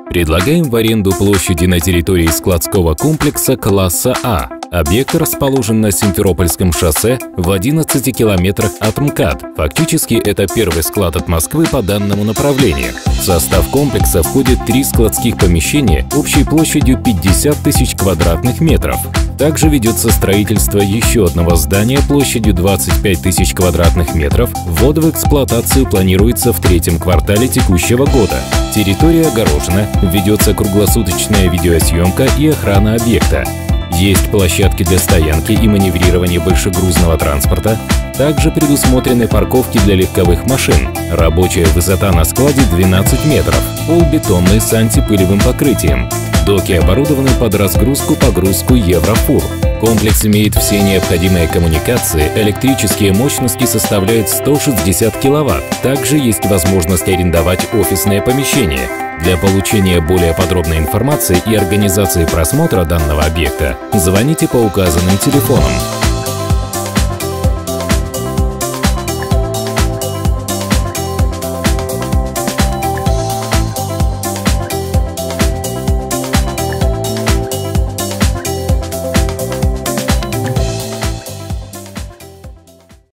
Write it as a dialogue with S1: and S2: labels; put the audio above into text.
S1: Предлагаем в аренду площади на территории складского комплекса класса А. Объект расположен на Симферопольском шоссе в 11 километрах от МКАД. Фактически это первый склад от Москвы по данному направлению. В состав комплекса входит 3 складских помещения общей площадью 50 тысяч квадратных метров. Также ведется строительство еще одного здания площадью 25 тысяч квадратных метров. Ввод в эксплуатацию планируется в 3-м квартале текущего года. Территория огорожена, ведется круглосуточная видеосъемка и охрана объекта. Есть площадки для стоянки и маневрирования большегрузного транспорта. Также предусмотрены парковки для легковых машин. Рабочая высота на складе 12 метров. Пол бетонный с антипылевым покрытием. Доки оборудованы под разгрузку-погрузку Еврофур. Комплекс имеет все необходимые коммуникации, электрические мощности составляют 160 киловатт. Также есть возможность арендовать офисные помещения. Для получения более подробной информации и организации просмотра данного объекта звоните по указанным телефонам.